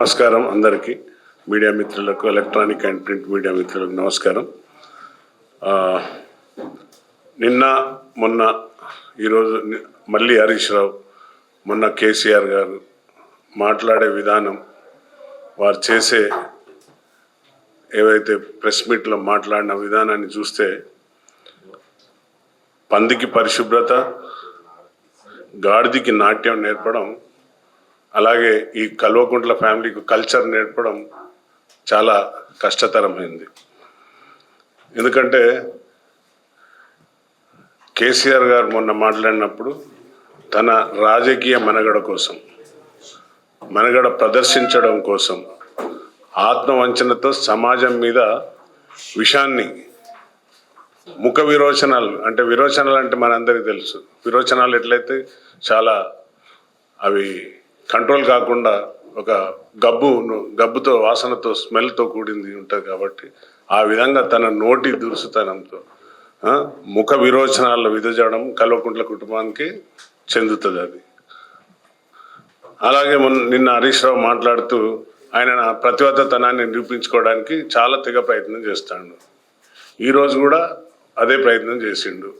నమస్కారం అందరికీ, మీడియా మిత్రులకు, ఎలక్ట్రానిక్ అండ్ ప్రింట్ మీడియా మిత్రులకు నమస్కారం. నిన్న మొన్న ఈరోజు మళ్ళీ హరీష్ రావు, మొన్న కేసీఆర్ గారు మాట్లాడే విధానం, వారు చేసే ఏవైతే ప్రెస్ మీట్లో మాట్లాడిన విధానాన్ని చూస్తే పందికి పరిశుభ్రత, గాడిదికి నాట్యం నేర్పడం, అలాగే ఈ కల్వకుంట్ల ఫ్యామిలీకి కల్చర్ నేర్పడం చాలా కష్టతరమైంది. ఎందుకంటే కేసీఆర్ గారు మొన్న మాట్లాడినప్పుడు తన రాజకీయ మనుగడ కోసం, మనుగడ ప్రదర్శించడం కోసం ఆత్మవంచనతో సమాజం మీద విషాన్ని, ముఖ విరోచనాలు అంటే విరోచనాలు అంటే మనందరికీ తెలుసు. విరోచనాలు ఎట్లయితే చాలా అవి కంట్రోల్ కాకుండా ఒక గబ్బుతో, వాసనతో, స్మెల్తో కూడింది ఉంటుంది. కాబట్టి ఆ విధంగా తన నోటి దురుసుతనంతో ముఖ విరోచనాలు విదజడం కల్వకుంట్ల కుటుంబానికి చెందుతుంది. అది అలాగే నిన్న హరీష్ రావు మాట్లాడుతూ ఆయన ప్రతిబద్ధతనాన్ని నిరూపించుకోవడానికి చాలా తెగ ప్రయత్నం చేస్తాడు. ఈరోజు కూడా అదే ప్రయత్నం చేసిండు.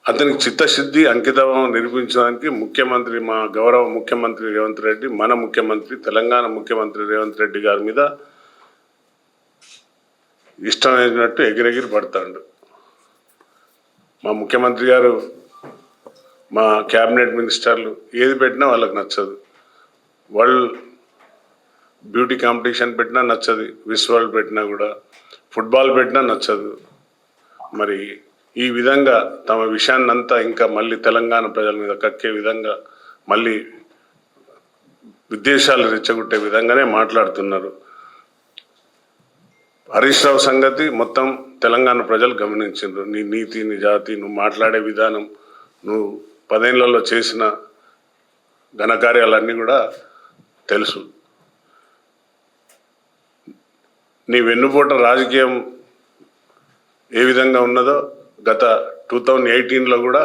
అతనికి చిత్తశుద్ధి, అంకితభావం నిరూపించడానికి ముఖ్యమంత్రి, మా గౌరవ ముఖ్యమంత్రి రేవంత్ రెడ్డి, మన ముఖ్యమంత్రి, తెలంగాణ ముఖ్యమంత్రి రేవంత్ రెడ్డి గారి మీద ఇష్టమైనట్టు ఎగిరెగిరి పడతాడు. మా ముఖ్యమంత్రి గారు, మా క్యాబినెట్ మినిస్టర్లు ఏది పెట్టినా వాళ్ళకి నచ్చదు. వరల్డ్ బ్యూటీ కాంపిటీషన్ పెట్టినా నచ్చదు, మిస్ వరల్డ్ పెట్టినా కూడా, ఫుట్బాల్ పెట్టినా నచ్చదు. మరి ఈ విధంగా తమ విషయాన్నంతా ఇంకా మళ్ళీ తెలంగాణ ప్రజల మీద కక్కే విధంగా, మళ్ళీ విద్వేషాలు రెచ్చగొట్టే విధంగానే మాట్లాడుతున్నారు. హరీష్ రావు సంగతి మొత్తం తెలంగాణ ప్రజలు గమనించారు. నీ నీతి, నీ జాతి, నువ్వు మాట్లాడే విధానం, నువ్వు 10 ఏళ్లలో చేసిన ఘనకార్యాలన్నీ కూడా తెలుసు. నీ వెన్నుపోట రాజకీయం ఏ విధంగా ఉన్నదో గత 2018లో కూడా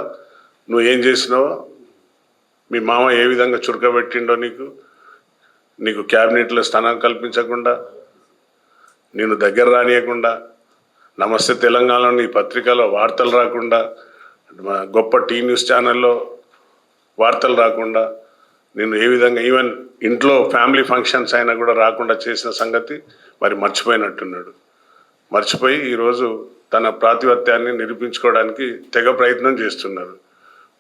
నువ్వు ఏం చేసినావో, మీ మామ ఏ విధంగా చురకబెట్టిండో, నీకు క్యాబినెట్లో స్థానం కల్పించకుండా, నేను దగ్గర రానియకుండా, నమస్తే తెలంగాణలో నీ పత్రికలో వార్తలు రాకుండా, గొప్ప టీ న్యూస్ ఛానల్లో వార్తలు రాకుండా, నేను ఏ విధంగా ఈవెన్ ఇంట్లో ఫ్యామిలీ ఫంక్షన్స్ అయినా కూడా రాకుండా చేసిన సంగతి మరి మర్చిపోయినట్టున్నాడు. మర్చిపోయి ఈరోజు తన ప్రాతిపత్యాన్ని నిరూపించుకోవడానికి తెగ ప్రయత్నం చేస్తున్నారు.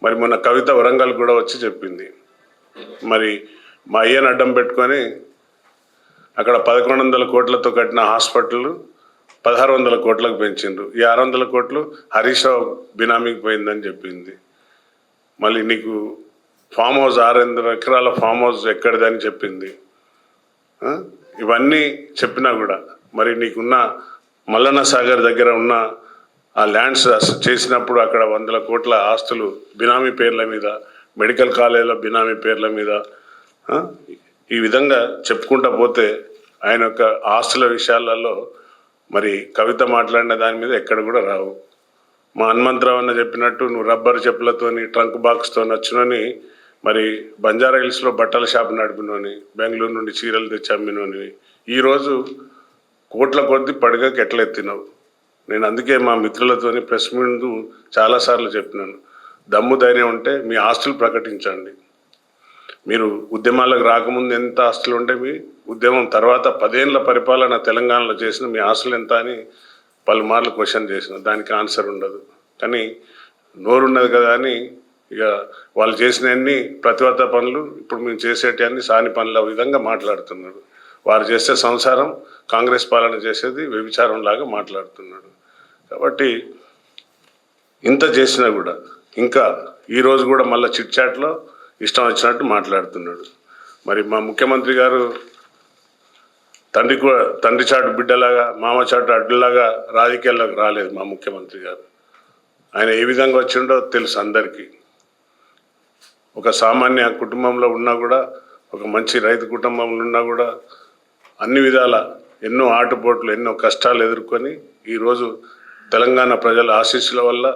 మరి మొన్న కవిత వరంగల్ కూడా వచ్చి చెప్పింది, మరి మా అయ్యను అడ్డం పెట్టుకొని అక్కడ 1100 కోట్లతో కట్టిన హాస్పిటల్ 1600 కోట్లకు పెంచిండ్రు. ఈ 600 కోట్లు హరీష్ రావు బినామీకి పోయిందని చెప్పింది. మళ్ళీ నీకు ఫామ్ హౌస్ 600 ఎకరాల ఫామ్ హౌస్ ఎక్కడిదని చెప్పింది. ఇవన్నీ చెప్పినా కూడా మరి నీకున్న మల్లన్న సాగర్ దగ్గర ఉన్న ఆ ల్యాండ్స్ చేసినప్పుడు అక్కడ 100 కోట్ల ఆస్తులు బినామీ పేర్ల మీద, మెడికల్ కాలేజీలో బినామీ పేర్ల మీద, ఈ విధంగా చెప్పుకుంటా పోతే ఆయన యొక్క ఆస్తుల విషయాలలో మరి కవిత మాట్లాడిన దాని మీద ఎక్కడ కూడా రావు. మా హనుమంతరావు అన్న చెప్పినట్టు నువ్వు రబ్బర్ చెప్పులతోని, ట్రంక్ బాక్స్తో వచ్చినని, మరి బంజారా హిల్స్లో బట్టల షాప్ నడిపినోని, బెంగళూరు నుండి చీరలు తెచ్చి అమ్మినోని, ఈరోజు కోట్ల కొద్ది పడగకి ఎట్లా ఎత్తినావు. నేను అందుకే మా మిత్రులతోని ప్రెస్ ముందు చాలాసార్లు చెప్పినాను, దమ్ము ధైర్యం ఉంటే మీ ఆస్తులు ప్రకటించండి. మీరు ఉద్యమాలకు రాకముందు ఎంత ఆస్తులు ఉంటే, మీ ఉద్యమం తర్వాత 10 ఏళ్ల పరిపాలన తెలంగాణలో చేసిన మీ ఆస్తులు ఎంత అని పలుమార్లు క్వశ్చన్ చేసిన, దానికి ఆన్సర్ ఉండదు. కానీ నోరున్నది కదా అని ఇక వాళ్ళు చేసినవన్నీ ప్రతిబద్ధ పనులు, ఇప్పుడు మేము చేసేటివన్నీ సాని పనుల విధంగా మాట్లాడుతున్నారు. వారు చేసే సంసారం కాంగ్రెస్ పాలన చేసేది వ్యభిచారం లాగా మాట్లాడుతున్నాడు. కాబట్టి ఇంత చేసినా కూడా ఇంకా ఈరోజు కూడా మళ్ళీ చిట్ చాట్లో ఇష్టం వచ్చినట్టు మాట్లాడుతున్నాడు. మరి మా ముఖ్యమంత్రి గారు తండ్రి చాటు బిడ్డలాగా, మామ చాటు అడ్డులాగా రాజకీయాల్లోకి రాలేదు. మా ముఖ్యమంత్రి గారు ఆయన ఏ విధంగా వచ్చిండో తెలుసు అందరికీ. ఒక సామాన్య కుటుంబంలో ఉన్నా కూడా, ఒక మంచి రైతు కుటుంబంలో ఉన్నా కూడా, అన్ని విధాల ఎన్నో ఆటుపోట్లు, ఎన్నో కష్టాలు ఎదుర్కొని ఈరోజు తెలంగాణ ప్రజల ఆశీస్సుల వల్ల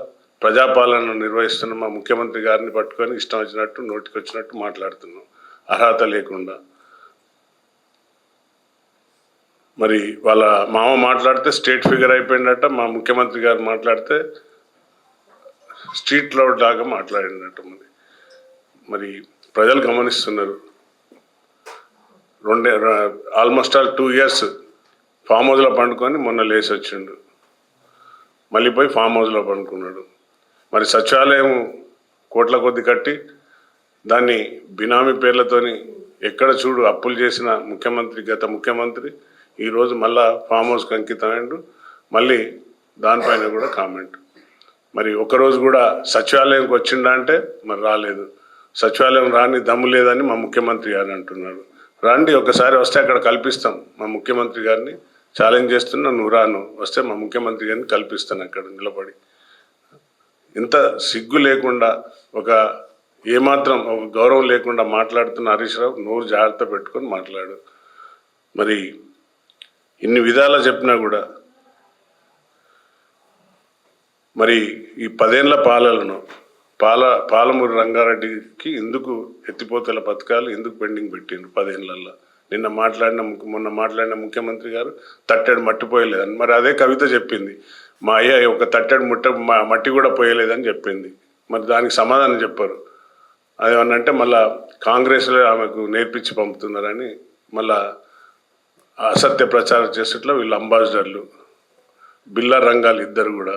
ప్రజాపాలన నిర్వహిస్తున్న మా ముఖ్యమంత్రి గారిని పట్టుకొని ఇష్టం వచ్చినట్టు నోటికి వచ్చినట్టు మాట్లాడుతున్నాం, అర్హత లేకుండా. మరి వాళ్ళ మామ మాట్లాడితే స్టేట్ ఫిగర్ అయిపోయిందట, మా ముఖ్యమంత్రి గారు మాట్లాడితే స్ట్రీట్ లౌడ్ లాగా మాట్లాడినట్టు. మరి ప్రజలు గమనిస్తున్నారు. ఆల్మోస్ట్ ఆల్ 2 years ఫామ్ హౌస్లో పండుకొని మొన్న లేచి వచ్చిండు, మళ్ళీ పోయి ఫామ్ హౌస్లో పండుకున్నాడు. మరి సచివాలయం కోట్ల కొద్ది కట్టి దాన్ని బినామీ పేర్లతోని ఎక్కడ చూడు అప్పులు చేసిన ముఖ్యమంత్రి, గత ముఖ్యమంత్రి ఈరోజు మళ్ళా ఫామ్ హౌస్కి అంకితమైండు. మళ్ళీ దానిపైన కూడా కామెంట్. మరి ఒకరోజు కూడా సచివాలయంకి వచ్చిండా అంటే మరి రాలేదు. సచివాలయం రాని దమ్ము లేదని మా ముఖ్యమంత్రి గారు అంటున్నాడు. రండి, ఒకసారి వస్తే అక్కడ కల్పిస్తాం. మా ముఖ్యమంత్రి గారిని ఛాలెంజ్ చేస్తున్నా, నువ్వు రాను, వస్తే మా ముఖ్యమంత్రి గారిని కల్పిస్తాను అక్కడ నిలబడి. ఇంత సిగ్గు లేకుండా, ఒక ఏమాత్రం ఒక గౌరవం లేకుండా మాట్లాడుతున్న హరీష్ రావు, నోరు జాగ్రత్త పెట్టుకొని మాట్లాడు. మరి ఇన్ని విధాలా చెప్పినా కూడా మరి ఈ 10 ఏళ్ల పాలనను పాలమూరి రంగారెడ్డికి ఎందుకు ఎత్తిపోతల పథకాలు ఎందుకు పెండింగ్ పెట్టిండ్రు 10 ఏళ్లలో? మొన్న మాట్లాడిన ముఖ్యమంత్రి గారు తట్టెడు మట్టి పోయలేదని. మరి అదే కవిత చెప్పింది, మా అయ్య ఒక తట్టెడు మట్టి కూడా పోయలేదని చెప్పింది. మరి దానికి సమాధానం చెప్పారు. అదేమన్నంటే మళ్ళా కాంగ్రెస్లో ఆమెకు నేర్పించి పంపుతున్నారని మళ్ళా అసత్య ప్రచారం చేసేట్లో వీళ్ళు అంబాసిడర్లు, బిల్లా రంగాలు ఇద్దరు కూడా.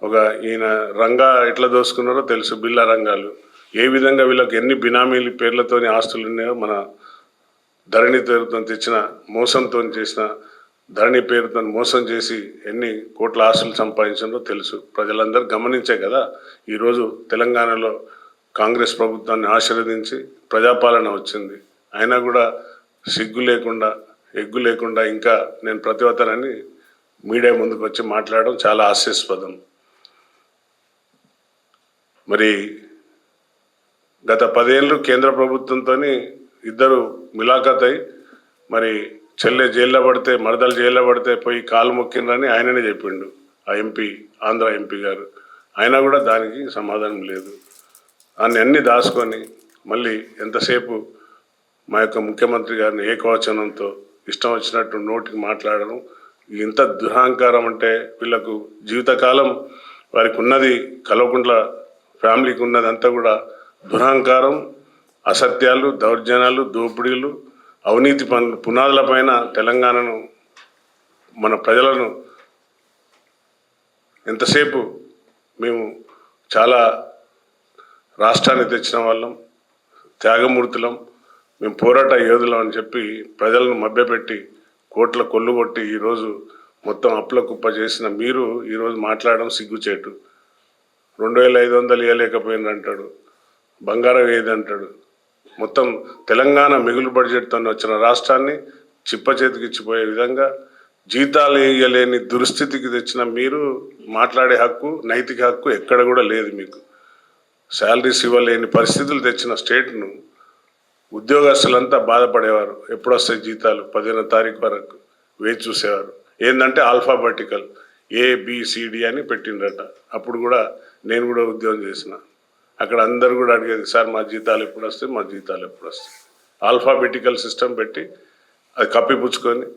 ఒక ఈయన రంగా ఎట్లా దోసుకున్నారో తెలుసు. బిల్లా రంగాలు ఏ విధంగా వీళ్ళకి ఎన్ని బినామీల పేర్లతోని ఆస్తులు ఉన్నాయో, మన ధరణి పేరుతో తెచ్చిన మోసంతో చేసిన ధరణి పేరుతో మోసం చేసి ఎన్ని కోట్ల ఆస్తులు సంపాదించారో తెలుసు. ప్రజలందరూ గమనించే కదా ఈరోజు తెలంగాణలో కాంగ్రెస్ ప్రభుత్వాన్ని ఆశీర్వదించి ప్రజాపాలన వచ్చింది. అయినా కూడా సిగ్గు లేకుండా, ఎగ్గు లేకుండా ఇంకా నేను ప్రతివతనని మీడియా ముందుకు వచ్చి మాట్లాడడం చాలా హాస్యాస్పదం. మరి గత 10 ఏళ్ళు కేంద్ర ప్రభుత్వంతో ఇద్దరు మిలాఖత్ అయి మరి చెల్లె జైల్లో పడితే, మరదలు జైల్లో పడితే పోయి కాలు మొక్కిండ్రని ఆయననే చెప్పిండు ఆ ఎంపీ, ఆంధ్ర ఎంపీ గారు. అయినా కూడా దానికి సమాధానం లేదు. అన్నీ దాచుకొని మళ్ళీ ఎంతసేపు మా యొక్క ముఖ్యమంత్రి గారిని ఏకవచనంతో ఇష్టం వచ్చినట్టు నోటికి మాట్లాడడం, ఇంత దురహంకారం. అంటే వీళ్ళకు జీవితకాలం వారికి ఉన్నది, కల్వకుంట్ల ఫ్యామిలీకి ఉన్నదంతా కూడా దురహంకారం, అసత్యాలు, దౌర్జన్యాలు, దోపిడీలు, అవినీతి పనులు పునాదులపైన తెలంగాణను, మన ప్రజలను ఎంతసేపు మేము చాలా రాష్ట్రాన్ని తెచ్చిన వాళ్ళం, త్యాగమూర్తులం, మేము పోరాట యోధులం అని చెప్పి ప్రజలను మభ్యపెట్టి కోట్ల కొల్లుగొట్టి ఈరోజు మొత్తం అప్పుల కుప్ప చేసిన మీరు ఈరోజు మాట్లాడడం సిగ్గుచేటు. 2500 ఇవ్వలేకపోయింది అంటాడు, బంగారం ఏది అంటాడు. మొత్తం తెలంగాణ మిగులు బడ్జెట్తో వచ్చిన రాష్ట్రాన్ని చిప్ప చేతికి ఇచ్చిపోయే విధంగా జీతాలు ఇవ్వలేని దుస్థితికి తెచ్చిన మీరు మాట్లాడే హక్కు, నైతిక హక్కు ఎక్కడ కూడా లేదు మీకు. శాలరీస్ ఇవ్వలేని పరిస్థితులు తెచ్చిన స్టేట్ను ఉద్యోగస్తులంతా బాధపడేవారు. ఎప్పుడు వస్తాయి జీతాలు, 15వ తారీఖు వరకు వేచి చూసేవారు. ఏంటంటే ఆల్ఫాబెటికల్ ABCD అని పెట్టిండ్రట. అప్పుడు కూడా నేను కూడా ఉద్యోగం చేసిన, అక్కడ అందరు కూడా అడిగేది, సార్ మా జీతాలు ఎప్పుడు వస్తాయి, మా జీతాలు ఎప్పుడు వస్తాయి. ఆల్ఫాబెటికల్ సిస్టమ్ పెట్టి అది కప్పిపుచ్చుకొని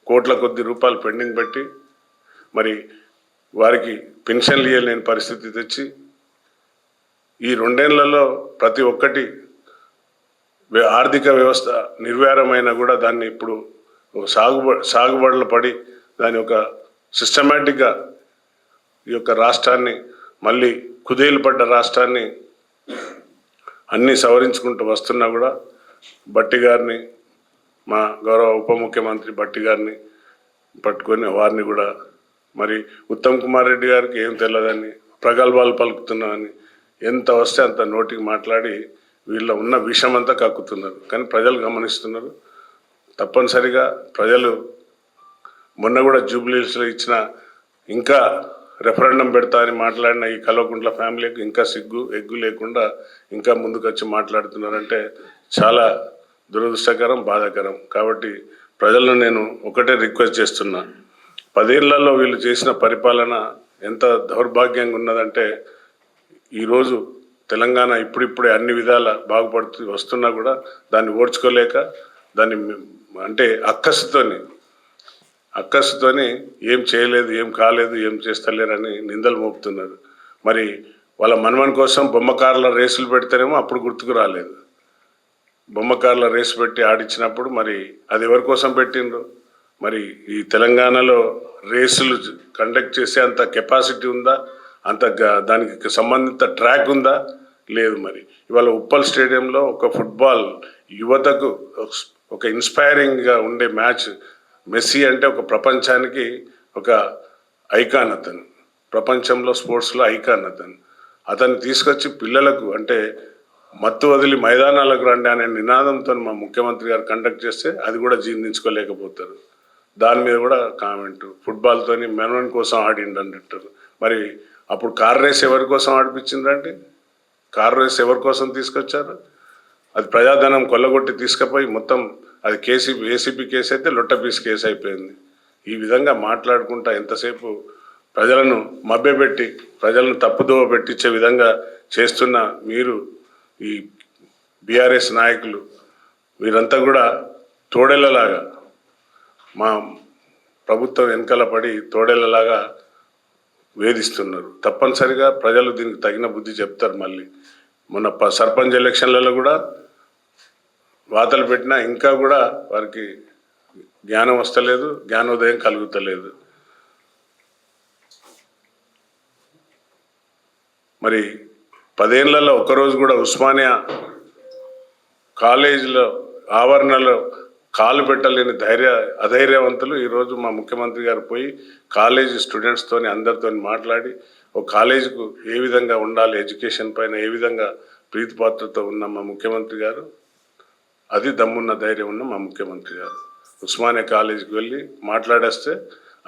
కోట్ల కొద్ది రూపాయలు పెండింగ్ పెట్టి మరి వారికి పెన్షన్లు ఇవ్వలేని పరిస్థితి తెచ్చి ఈ 2 ఏళ్లలో ప్రతి ఒక్కటి ఆర్థిక వ్యవస్థ నిర్వీర్యమైన కూడా దాన్ని ఇప్పుడు ఒక సాగుబడులు పడి దాని ఒక సిస్టమేటిక్గా ఈ యొక్క రాష్ట్రాన్ని మళ్ళీ కుదేలు పడ్డ రాష్ట్రాన్ని అన్నీ సవరించుకుంటూ వస్తున్నా కూడా భట్టి గారిని, మా గౌరవ ఉప ముఖ్యమంత్రి భట్టి గారిని పట్టుకొని వారిని కూడా మరి ఉత్తమ్ కుమార్ రెడ్డి గారికి ఏం తెలియదని ప్రగల్భాలు పలుకుతున్నామని ఎంత వస్తే అంత నోటికి మాట్లాడి వీళ్ళ ఉన్న విషమంతా కక్కుతున్నారు. కానీ ప్రజలు గమనిస్తున్నారు. తప్పనిసరిగా ప్రజలు మొన్న కూడా జూబ్లీహిల్స్లో ఇచ్చిన ఇంకా రెఫరెండం పెడతా అని మాట్లాడిన ఈ కల్వకుంట్ల ఫ్యామిలీకి ఇంకా సిగ్గు ఎగ్గు లేకుండా ఇంకా ముందుకు వచ్చి మాట్లాడుతున్నారంటే చాలా దురదృష్టకరం, బాధాకరం. కాబట్టి ప్రజలను నేను ఒకటే రిక్వెస్ట్ చేస్తున్నా, 10 ఏళ్లలో వీళ్ళు చేసిన పరిపాలన ఎంత దౌర్భాగ్యంగా ఉన్నదంటే ఈరోజు తెలంగాణ ఇప్పుడిప్పుడే అన్ని విధాల బాగుపడుతూ వస్తున్నా కూడా దాన్ని ఓడ్చుకోలేక దాన్ని అంటే అక్కసుతోని అక్కసుతోని ఏం చేయలేదు, ఏం కాలేదు, ఏం చేస్తలేరని నిందలు మోపుతున్నారు. మరి వాళ్ళ మనవని కోసం బొమ్మకారుల రేసులు పెడితేనేమో అప్పుడు గుర్తుకు రాలేదు. బొమ్మకారుల రేసు పెట్టి ఆడిచ్చినప్పుడు మరి అది ఎవరి కోసం పెట్టిండ్రు? మరి ఈ తెలంగాణలో రేసులు కండక్ట్ చేసే అంత కెపాసిటీ ఉందా? అంత దానికి సంబంధిత ట్రాక్ ఉందా? లేదు. మరి ఇవాళ ఉప్పల్ స్టేడియంలో ఒక ఫుట్బాల్ యువతకు ఒక ఇన్స్పైరింగ్గా ఉండే మ్యాచ్. మెస్సీ అంటే ఒక ప్రపంచానికి ఒక ఐకాన్, అతను ప్రపంచంలో స్పోర్ట్స్లో ఐకాన్. అతన్ని తీసుకొచ్చి పిల్లలకు అంటే మత్తు వదిలి మైదానాలకు రండి అనే నినాదంతో మా ముఖ్యమంత్రి గారు కండక్ట్ చేస్తే అది కూడా జీర్ణించుకోలేకపోతారు. దాని మీద కూడా కామెంటు, ఫుట్బాల్తోని మెనవన్ కోసం ఆడిండి అంటారు. మరి అప్పుడు కార్ రేస్ ఎవరి కోసం ఆడిపించిండ్రండి? కార్ రేస్ ఎవరి కోసం తీసుకొచ్చారు? అది ప్రజాధనం కొల్లగొట్టి తీసుకుపోయి మొత్తం అది ఏసీబీ కేసు అయితే లొట్టపీస్ కేసు అయిపోయింది. ఈ విధంగా మాట్లాడుకుంటా ఎంతసేపు ప్రజలను మభ్యపెట్టి ప్రజలను తప్పుదోవ పెట్టించే విధంగా చేస్తున్న మీరు, ఈ బీఆర్ఎస్ నాయకులు, వీరంతా కూడా తోడేళ్ళలాగా మా ప్రభుత్వం వెనకాల పడి తోడేళ్ళలాగా వేధిస్తున్నారు. తప్పనిసరిగా ప్రజలు దీనికి తగిన బుద్ధి చెప్తారు. మళ్ళీ మొన్న సర్పంచ్ ఎలక్షన్లలో కూడా వాతలు పెట్టినా ఇంకా కూడా వారికి జ్ఞానం వస్తలేదు, జ్ఞానోదయం కలుగుతలేదు. మరి 10 ఏళ్లలో ఒకరోజు కూడా ఉస్మానియా కాలేజీలో ఆవరణలో కాలు పెట్టలేని అధైర్యవంతులు ఈరోజు మా ముఖ్యమంత్రి గారు పోయి కాలేజీ స్టూడెంట్స్తోని అందరితో మాట్లాడి ఒక కాలేజీకు ఏ విధంగా ఉండాలి, ఎడ్యుకేషన్ పైన ఏ విధంగా ప్రీతిపాత్రతో ఉన్న మా ముఖ్యమంత్రి గారు, అది దమ్మున్న ధైర్యం ఉన్న మా ముఖ్యమంత్రి గారు ఉస్మానియా కాలేజీకి వెళ్ళి మాట్లాడేస్తే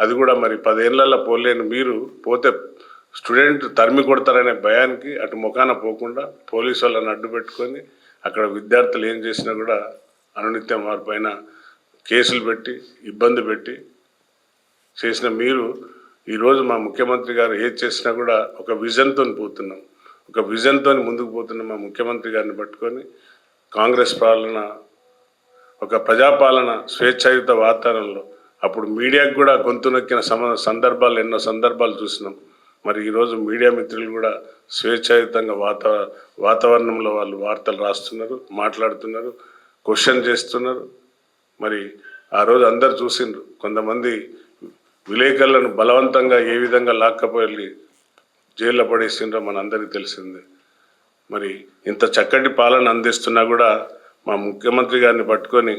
అది కూడా మరి 10 ఏళ్లలో పోలేని మీరు పోతే స్టూడెంట్ తరిమి కొడతారనే భయానికి అటు ముఖాన పోకుండా పోలీసు వాళ్ళని అడ్డు పెట్టుకొని అక్కడ విద్యార్థులు ఏం చేసినా కూడా అనునిత్యం వారి పైన కేసులు పెట్టి ఇబ్బంది పెట్టి చేసిన మీరు ఈరోజు మా ముఖ్యమంత్రి గారు ఏది చేసినా కూడా ఒక విజన్తో పోతున్నాం. ఒక విజన్తో ముందుకు పోతున్న మా ముఖ్యమంత్రి గారిని పట్టుకొని కాంగ్రెస్ పాలన ఒక ప్రజాపాలన స్వేచ్ఛాయుత వాతావరణంలో అప్పుడు మీడియాకు కూడా గొంతు నొక్కిన సందర్భాలు ఎన్నో సందర్భాలు చూసినాం. మరి ఈరోజు మీడియా మిత్రులు కూడా స్వేచ్ఛాయుతంగా వాతావరణంలో వాళ్ళు వార్తలు రాస్తున్నారు, మాట్లాడుతున్నారు, క్వశ్చన్ చేస్తున్నారు. మరి ఆ రోజు అందరు చూసిండ్రు. కొంతమంది విలేకరులను బలవంతంగా ఏ విధంగా లాక్కపోయి జైల్లో పడేసిండ్రో మనందరికీ తెలిసిందే. మరి ఇంత చక్కటి పాలన అందిస్తున్నా కూడా మా ముఖ్యమంత్రి గారిని పట్టుకొని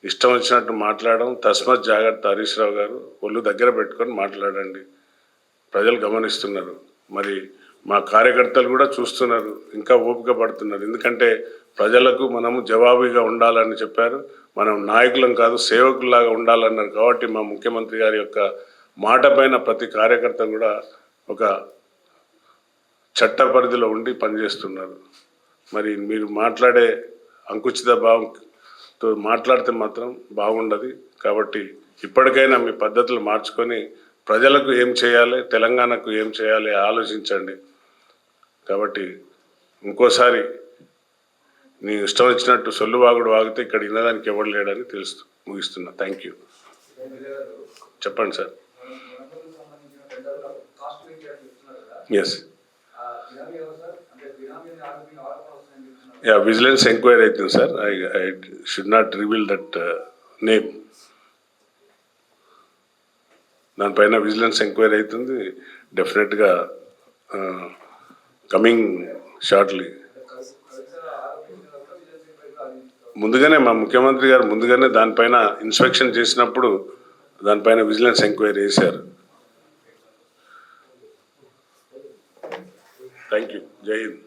ఇష్టం వచ్చినట్టు మాట్లాడడం తస్మత్ జాగ్రత్త. హరీష్ రావు గారు ఒళ్ళు దగ్గర పెట్టుకొని మాట్లాడండి. ప్రజలు గమనిస్తున్నారు. మరి మా కార్యకర్తలు కూడా చూస్తున్నారు, ఇంకా ఓపిక పడుతున్నారు. ఎందుకంటే ప్రజలకు మనము జవాబుగా ఉండాలని చెప్పారు. మనం నాయకులం కాదు, సేవకుల్లాగా ఉండాలన్నారు. కాబట్టి మా ముఖ్యమంత్రి గారి యొక్క మాట పైన ప్రతి కార్యకర్త కూడా ఒక చట్ట పరిధిలో ఉండి పనిచేస్తున్నారు. మరి మీరు మాట్లాడే అంకుచిత భావంతో మాట్లాడితే మాత్రం బాగుండదు. కాబట్టి ఇప్పటికైనా మీ పద్ధతులు మార్చుకొని ప్రజలకు ఏం చేయాలి, తెలంగాణకు ఏం చేయాలి ఆలోచించండి. కాబట్టి ఇంకోసారి నీ ఇష్టం వచ్చినట్టు సొల్లు వాగుడు వాగితే ఇక్కడ వినడానికి ఎవరు లేడని తెలుస్తూ ముగిస్తున్నా. Thank you. చెప్పండి సార్. ఎస్, విజిలెన్స్ ఎంక్వైరీ అవుతుంది sir. I should not reveal that name. దానిపైన విజిలెన్స్ ఎంక్వైరీ అవుతుంది. డెఫినెట్గా కమింగ్ షార్ట్లీ. ముందుగానే మా ముఖ్యమంత్రి గారు ముందుగానే దానిపైన ఇన్స్పెక్షన్ చేసినప్పుడు దానిపైన విజిలెన్స్ ఎంక్వైరీ చేశారు. Thank you. జై హింద్.